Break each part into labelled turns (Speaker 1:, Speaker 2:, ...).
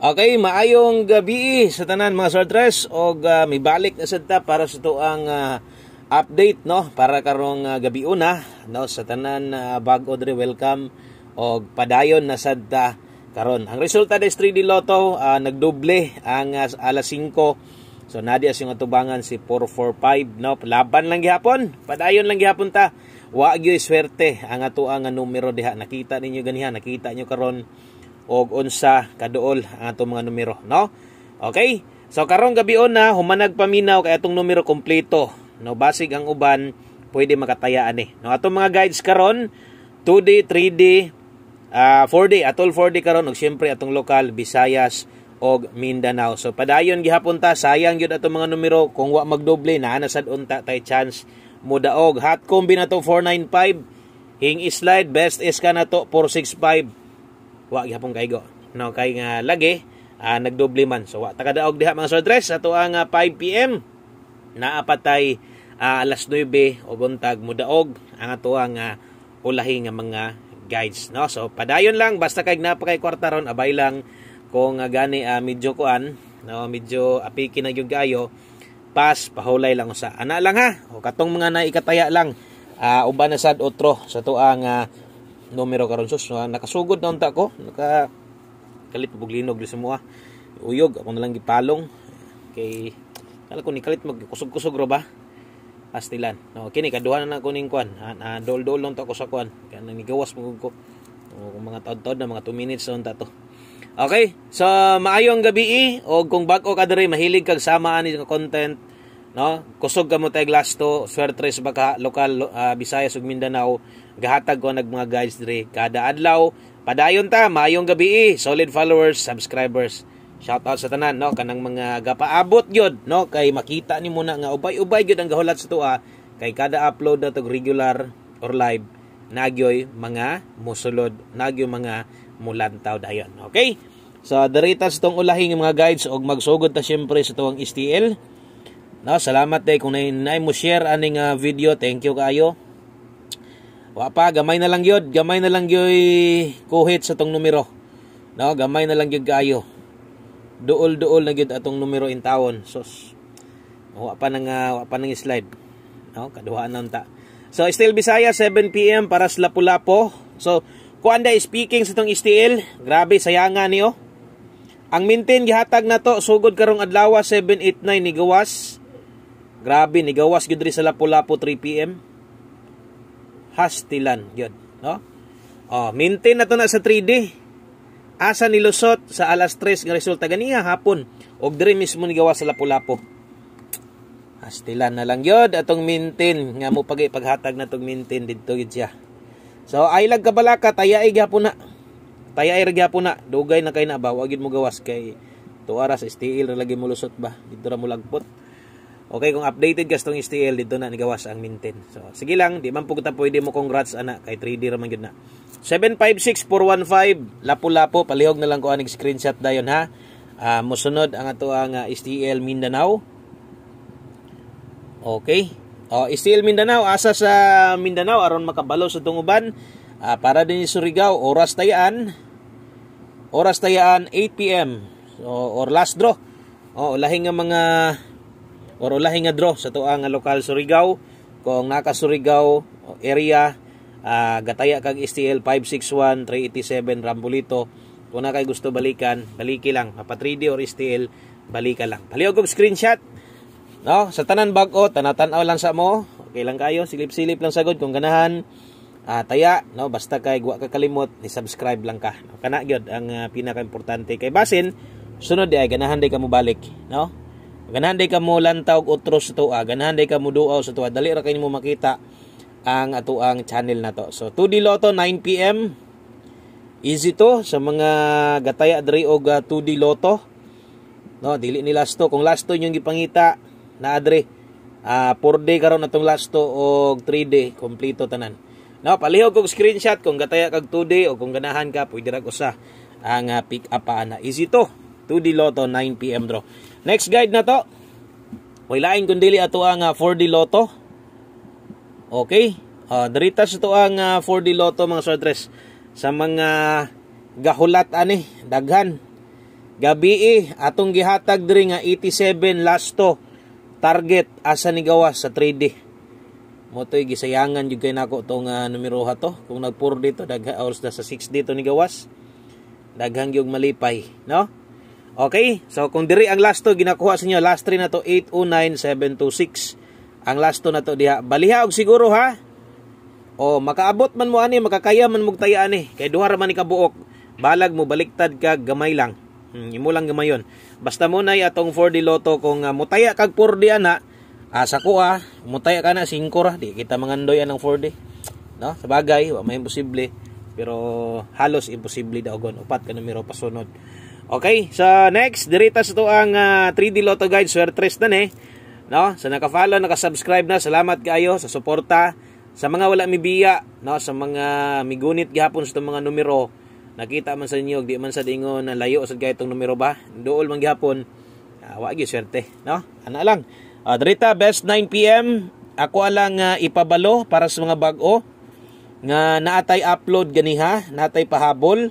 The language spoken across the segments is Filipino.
Speaker 1: Okay, maayong gabi sa tanan mga sortres og may balik na sad ta para sa tuang update no para karong gabi una no sa tanan bag-o diri welcome og padayon na sad ta karon. Ang resulta des 3D Lotto nagdoble ang alas 5. So nadias yung atubangan si 445 no laban lang gihapon, padayon lang gihapon ta. Wa gyud swerte ang atuang numero diha. Nakita ninyo ganiha, nakita nyo karon og unsa kaduol ang atong mga numero no. Okay, so karong gabi na humanag paminaw kay atong numero kompleto no, basig ang uban pwede makataya ani no. Atong mga guides karon 2D 3D 4D atol 4D karon og syempre atong lokal Visayas og Mindanao. So padayon gihapon ta, sayang gyud atong mga numero kung wa magdoble na sad unta tay chance mudaog. Hot combi na to 495, hing slide best is ka na to 465. Wa gihapon kaygo no kay nga lagi nagdoble man. So wa ta kadaog diha mga sortres ato ang 5 PM naapatay alas 9 og buntag mudaog ang ato ang ulahi nga mga guides no. So padayon lang basta kay napakay kwarta ron abay lang kung gani medyo kuan no, medyo apiki na gyud kayo pas pahulay lang usa ana lang ha o katong mga naikataya lang uban na sad otro sa tuang numero karon. Sus nakasugod na unta ko, kalit buglinog di semua uyog ako na lang gipalong kay kala ko ni kalit magkusog-kusog ro ba astilan no. Kini kaduha na ko ning kuan dol-dol lang ta ko sa kuan kay nang nigawas mo ko kung mga taod-taod na mga 2 minutes na unta to. Okay, so maayong gabi o kung bag-o ka diri mahilig kag sama ani nga content no, kusog ka mo tay glasto swertres baka lokal Visayas ug Mindanao gahatag ko nag mga guys diri kada adlaw. Padayon ta, maayong gabi solid followers, subscribers, shout out sa tanan no kanang mga gapaabot gyud no kay makita ni muna nga ubay-ubay gyud ang gahulat sa tuwa kay kada upload na tog regular or live nagyoy mga musulod, nagyoy mga mulantaw dayon. Okay, so diri ta sa tong ulahing mga guides og magsugod ta syempre sa tuwang STL no. Salamat day kung nay mo share aning video, thank you kayo. Wa pa gamay na lang gyud kuhit sa tong numero no, gamay na lang gyud kayo, duol na gyud atong numero in tawon. Sus wa pa nang slide no, kaduhaan na ta. So still Bisaya 7 PM para sa Lapu-Lapu. So kuanda speaking sa tong STL, grabe sayangan niyo. Ang maintain gihatag na to sugod karong adlaw 789 ni gawas. Grabe ni gawas gyud diri sa Lapu-Lapu 3 PM. Hastilan gyud no. Maintain na to na sa 3D. Asa nilusot sa alas 3 nga resulta ganiya hapon og diri mismo ni gawas sa Lapu-Lapu. Hastilan na lang gyud atong maintain nga mo paghatag na tong maintain didto gyud siya. So ay lag kabalaka tayay gyapon na. Tayay ra gyapon na. Dugay na kay na ba wa gyud mo gawas kay tuara sa STL ra lagi mo lusot ba. Dito ra mo lagpot. Okay, kung updated ka sa tong STL dito na ni gawas ang maintain. So sige lang, di man pugta pwede mo congrats ana kay 3D ra man gyud na. 756415 Lapu-Lapu palihog na lang ko aning screenshot dayon ha. Mosunod ang ato ang STL Mindanao. Okay. STL Mindanao asa sa Mindanao aron makabalo sa tunguban para din sa Surigao oras tayaan 8 PM so, or last draw ulahing nga mga ulahing nga draw sa tuang lokal Surigao. Kung naka Surigao area gataya kag STL 561 387 Rambulito. Kung na kay gusto balikan baliki lang pa 3D or STL balika lang palihog og screenshot no, sa tanan bag-o tanatan-aw lang sa mo. Okay lang kayo, silip-silip lang sagod kung ganahan taya no, basta kay wa ka kalimot ni subscribe lang ka no? Kana gyud ang pinaka-importante kay basin sunod ay ganahan day ka mo balik no, ganahan day ka mo lantaw og utros sa tuwa, ganahan day ka mo duaw sa tuwa, dali ra kay nimo makita ang atuang channel na to. So 2D Lotto 9 PM easy to sa mga gataya diri og 2D Lotto no, dili ni lasto. Kung lasto yung gipangita na adre 4D karon atong lasto og 3D kompleto tanan no. Palihog og screenshot kung gataya kag 2D o kung ganahan ka pwede ra usa ang pick up ana. Easy to 2D Lotto 9 PM draw. Next guide na to wala kun dili ato ang 4D Lotto. Okay, Diritas ito ang 4D Lotto mga sortres sa mga gahulat ani daghan gabi atong gihatag diri nga 87 lasto target asa ni gawas sa 3D. Mo toy gisayangan jud kay nako tong numero ha to. Kung nag-4 dito dagha oras na sa 6 dito ni gawas. Daghang gyud malipay, no? Okay, so kung diri ang lasto ginakuha sa inyo, last 3 na to 809726. Ang lasto na to diha. Baliha og siguro ha. O makaabot man mo ani, makakaya man mo taya ani. Kay duha ra man ni kabuok. Balag mo baliktad kag gamay lang. Imo lang gamayon. Basta mo na atong 4D Lotto kung mutaya kag 4D ana, sa kuha, mutaya ka na 5 ra, di kita mangandoy anang 4D. No? Sa bagay, wa may imposible, pero halos imposible daw gon. Upat ka numero pasunod. Okay, so next, dirita sa to ang 3D Lotto Guide, swertres na ni. No? Sa naka-follow, naka-subscribe na, salamat kayo sa suporta. Sa mga wala mibiya, no? Sa mga migunit gihapon sa mga numero, nakita man sa inyo, di man sa dingon na layo sa kay itong numero ba? Dool man gihapon, wa gyud swerte, no? Ana lang. Dirita, best 9 PM, ako alang ipabalo para sa mga bag-o nga naatay upload ganiha, naatay pahabol.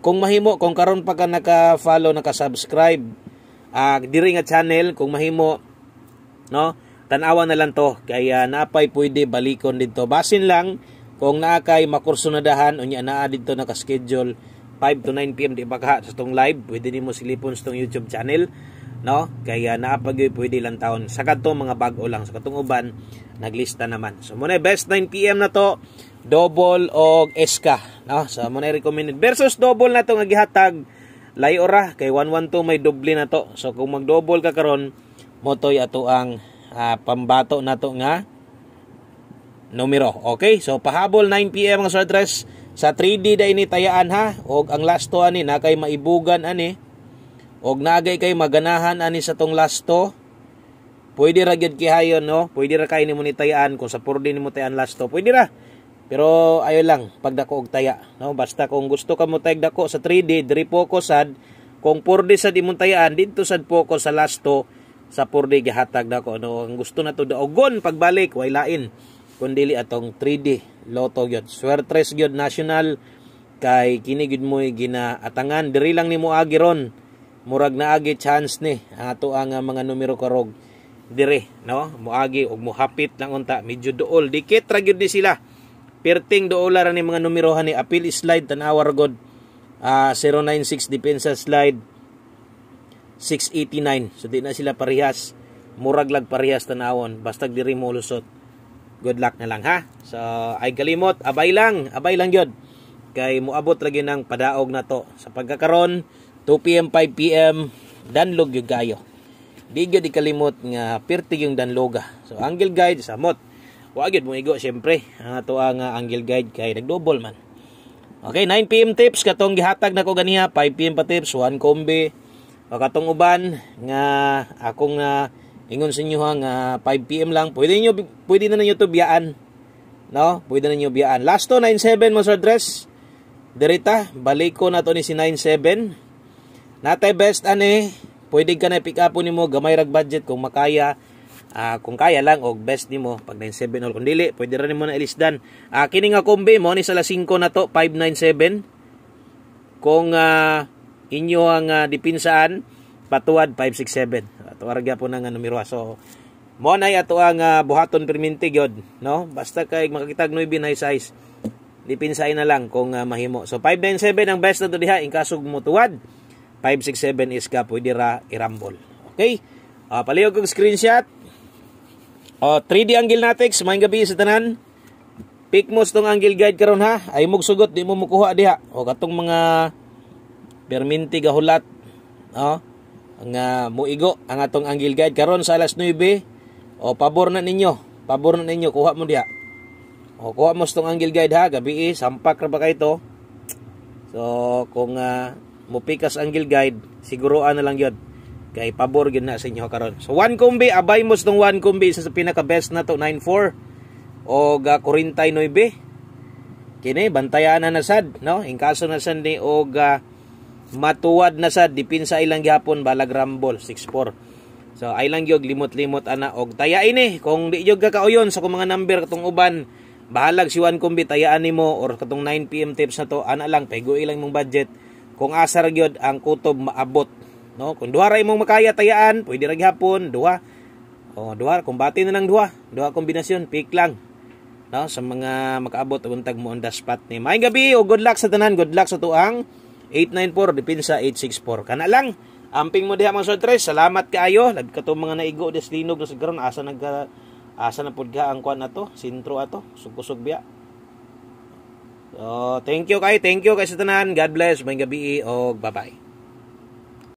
Speaker 1: Kung mahimo, kung karon pa ka naka-follow, naka-subscribe diri nga channel, kung mahimo, no, tanawa na lang to, kaya napay pwede balikon dito. Basin lang kung naakay makursunadahan unya naa dito naka-schedule 5 to 9 PM di baka sa tong live, pwede nimo silipon sa tong YouTube channel, no? Kaya naapag pwede lang taon. Sa kadtong mga bag-o lang, sa katong uban naglista naman. So muna best 9 PM na to, double og eska, no? So muna recommended versus double na to nga gihatag layo ra kay 112 may doble na to. So kung mag-double ka karon, motoy ato ang pambato na to nga numero. Okay, so pahabol 9 PM ang swertres sa 3D da ini tayaan ha, og ang lasto ani na kay maibugan ani, og nagay kay maganahan ani sa tong lasto. Pwede ra gyud kihayon, no? Pwede ra kay nimo ni tayaan kung sa 4D nimo tayaan lasto. Pwede ra. Pero ayo lang pagdako og taya, no? Basta kung gusto ka mo tayag dako sa 3D, diri focus sad. Kung 4D sad imong tayaan, dito sad focus sa lasto sa 4D gihatag dako, no? Ang gusto na to daogon pagbalik way lain kundili atong 3D Lotto gyud. Swertres gyud national kay kini gyud mo ginaatangan diri lang nimo agi ron. Murag na agi chance ni ato ang mga numero karog dire, no? Moagi og mohapit lang unta, medyo dool dikit ra gyud ni sila. Perting doola ra ni mga numerohan ni appeal slide tanawar god 096 depensa slide 689. So di na sila parehas. Murag lag parehas tanawon basta diri mo lusot. Good luck na lang ha. So ay kalimot, abay lang gyud. Kay moabot ra gyud ng padaog na to. Sa pagkakaron 2 PM 5 PM danlog yung gayo. Di gyud ikalimot nga perti yung danloga. So angle guide sa mot. Wa gyud mo igo syempre. Ang ato ang angle guide kay nagdouble man. Okay, 9 PM tips katong gihatag nako ganiha, 5 PM pa tips, 1 kombi. O katong uban nga akong ingon sa inyo nga 5 PM lang. Pwede na ninyo to biyaan. No? Pwede na ninyo biyaan. Last to 97 mo sa address. Dirita, balik ko na to ni si 97. Natay best ani, pwede ka na pick up nimo gamay rag budget kung makaya. Kung kaya lang og best nimo pag 97 or kung dili, pwede ra nimo na ilisdan. Kini nga kombi mo ni sa las 5 na to 597. Kung inyo ang dipinsaan patuwad 567. Tuwar gyapon nga numero. So mo na ato ang buhaton perminti gyud, no? Basta kay makakitag 9 high size. Dipinsay na lang kung mahimo. So 597 ang best na to diha in kasog mo tuwad. 567 is ka pwede ra irambol. Okay? Palihog kong screenshot. 3D angle natex, maayong gabi sa tanan. Pick mo tong angle guide karon ha. Ay mog sugot di mo mukuha diha. O katong mga perminti gahulat. Nga muigo ang atong angle guide karon sa alas 9. Pabor na ninyo. Kuha mo diha. Kuha mo tong angle guide ha. Gabi sampak ra ba kay to. So kung mupikas angle guide, siguroan na lang yun. Kay pabor gyud na sa inyo karon. So 1 kombi, abay mo tong 1 kombi sa pinaka best na to 94 o 49. Kini bantayan na sad, no? In kaso na sad ni og matuwad na sad dipinsa ilang gihapon balag rambol 64. So ay lang gyud limot-limot ana og taya ini kung di gyud ka kauyon sa mga number katong uban, bahalag si 1 kombi tayaan nimo or katong 9 PM tips na to ana lang paygo ilang mong budget. Kung asar gyud ang kutob maabot no? Kung duha ra imong makaya tayaan, pwede ra gihapon duha. O duha, kumbati na lang duha. Duha kombinasyon, pick lang. No, sa mga makaabot untag mo on the spot ni. Maayong gabi o good luck sa tanan, good luck sa tuang 894 depensa 864. Kana lang. Amping mo diha mga sortres. Salamat kaayo. Lag kato mga naigo des linog sa karon asa na pud ka ang kuan ato, sintro ato, sugkusog biya. So, thank you kay sa tanan. God bless. Maayong gabi o bye-bye.